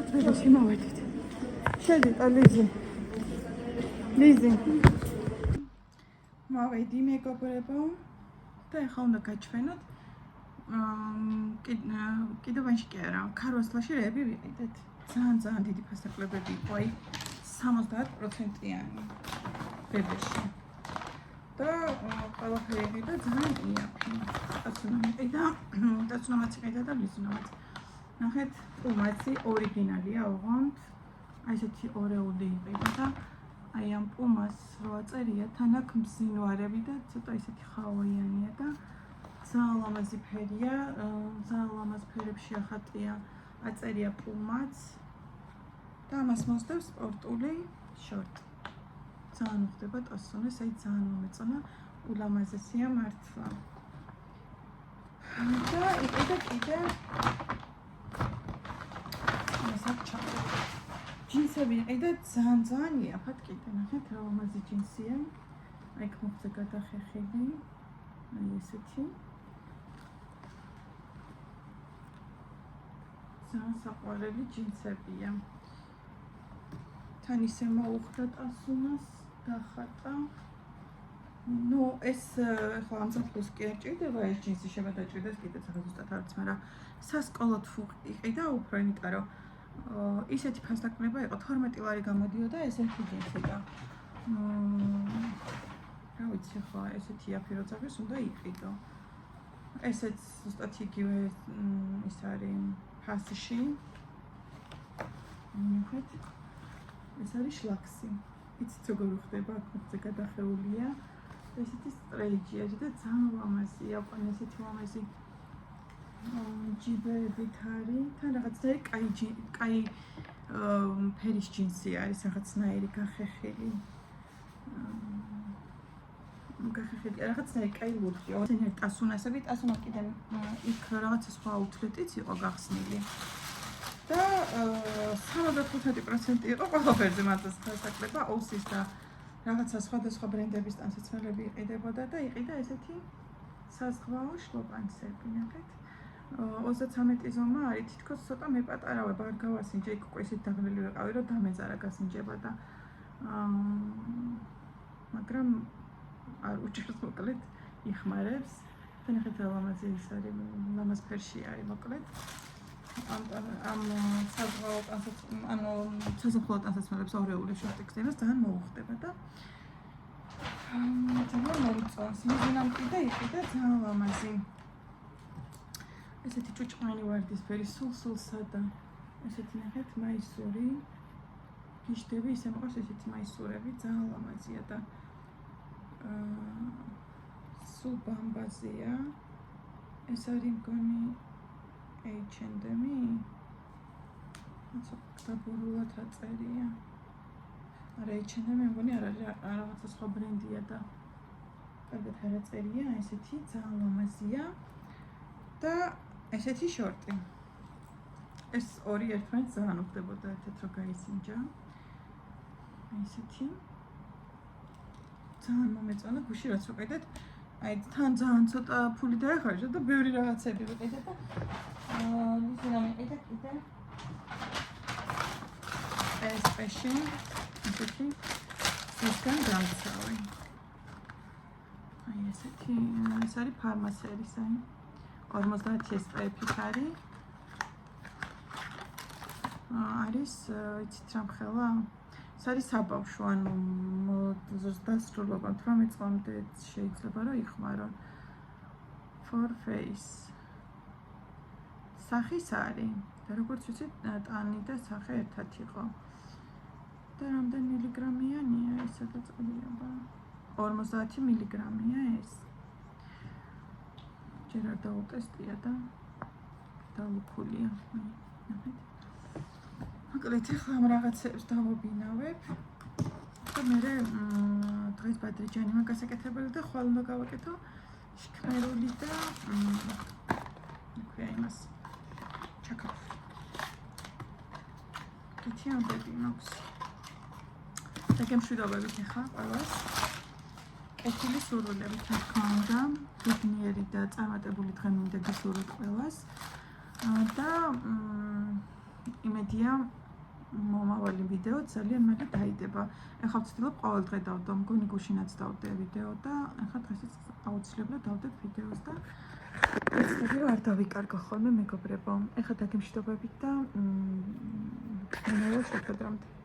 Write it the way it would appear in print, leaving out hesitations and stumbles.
Следующий молодец. Шедит, Лизи. Лизи. მოვედი მეგობრებო და ეხლა უნდა გაჩვენოთ კიდევანში კი არა ქარვასლაში რეები ვიყიდეთ ძალიან დიდი ფასაკლებები იყო აი 70%-იანი ბებეში და ყველაფერი იყიდა ძალიან იაფი დაცუნამაც იყიდა და ლიზუნამაც ნახეთ პუმაცი ორიგინალია ოღონდ აი ესეთი ორეული იყიდა და აი ამ პუმას რო აწერია თან აქ მძინვარები და ცოტა ისეთი ხავაიანია და ძალიან ლამაზი ფერია ძალიან ლამაზ ფერებში ახატია აწერია პუმაც და ამას მოსდევს სპორტული შორტი ძალიან უხდება ტოსონეს აი ძალიან მომეწონა ულამაზესია მართლა და იყიდა კიდე მასაჩა ჯინსები იყიდა ძალიან იაფად კიდე ნახეთ რა ლამაზი ჯინსია აი ხმობზე გადახეხილი აი ესეთი ძალიან საყვარელი ჯინსებია თან ისე მოუხდა ტასუნას დახატა ნუ ეს ხო ამ საფუს კი არ ჭირდება ეს ჯინსი შემოდაჭირდეს კიდე ახლა ზუსტად არც მაგრამ სასკოლო თუ იყიდა უფრო იმიტომ რომ ისეთი ფასდაკლება იყო 12 ლარი გამოდიოდა ესეთი ჯინსი და რა ვიცი ხო ესეთი იაფი როცა უნდა იყიდო ესეც ზუსტად იგივე ის არის ფასში ნახეთ ეს არის შლაქსი იცით როგორ ხდება აქ გადახეულია ესეთი სტრეიჯია და ძალიან ლამაზია აყვანი ესეთი ლამაზი ჯიბებით არის თან რაღაცნაირი კაი ფერის ჯინსი არის რაღაცნაირი გახეხილი რაღაცნაირი კაი ლურჯია ესენი ტასუნასები ტასუნა კიდე იქ რაღაცა სხვა უთლეტიც იყო გახსნილი და 75% იყო ყველაფერზე მათაც ფასაკლება ოსის და რაღაცა სხვადასხვა ბრენდების ტანსაცმელები იყიდებოდა და იყიდა ესეთი საზღვაო შლოპანცები ნახეთ 33 ზომა არის თითქოს ცოტა მეპატარავებ არ გავასინჯე იქ უკვე ისეთ დაღლილი ვიყავი რომ დამეწარა გასინჯება და მაგრამ არ უჭირს მოკლედ იხმარებს და ნახეთ რა ლამაზი ის არის ლამაზ ფერში არის მოკლედ ამ საზღვაო ტანსაცმელებს ორეული შორტი გზნებას ძალიან მოუხდება და ძალიან მომწონს მიზნამ კიდე იყიდა ძალიან ლამაზი ესეთი ჭუჭყანი ვარდისფერი სულ სადა ესეთი ნახეთ მაისური გიშდები ისე მოყავს ესეთი მაისურები ძალიან ლამაზია და სულ ბამბაზია ეს არის მგონი H&M-ი დაბურულად აწერია არა H&M-ი მგონი არ არის რაღაცა სხვა ბრენდია და კარგად არ აწერია ესეთი ძალიან ლამაზია და ესეთი შორტი ეს ორი ერთმანეთს ძალიან უხდებოდა ერთად რომ გაისინჯა ესეთი ძალიან მომეწონა გუში რაც ვიყიდეთ აი თან ძალიან ცოტა ფული დაეხარჯა და ბევრი რაღაცები ვიყიდე და ლიზინამ იყიდა კიდე ეს fashion ესეთი ისგან გამცავი აი ესეთი ეს არის ფარმასერის აი 50 SPF-ით არის იცით რა მხელა ეს არის საბავშვო ანუ დასრულობა 18 წლამდე შეიძლება რომ იხმარონ for face სახის არის და როგორც ვიცით ტანი და სახე ერთად იყო და რამდენი მილიგრამიანია ეს სადაწყობილება 50 მილიგრამია ეს ჯერ არ დაუტესტია და დაუქულია ნახეთ მოკლედ ახლა ამ რაღაცებს დავობინავებ და მე დღეს ბადრიჯანი მაგას ეკეთებელი და ხვალ უნდა გავაკეთო შქმერული და აქვეა იმას ჩაკავ კეთიანდები მაქვს და გემშვიდობებით ახლა ყველას კეთილი სურვილებით რა თქმა უნდა ბედნიერი და წარმატებული დღე მინდა გისურვოთ ყველას და იმედია მომავალი ვიდეო ძალიან მეტი დაიდება. ეხლა ვცდილობ ყოველ დღე დავდო, მგონი გუშინაც დავდე ვიდეო და ეხლა დღესაც აუცილებლად დავდებ ვიდეოს და ეცდები რომ არ დავიკარგო ხოლმე მეგობრებო. ეხლა დაგემშვიდობებით და მენალა შეხვედრამდე.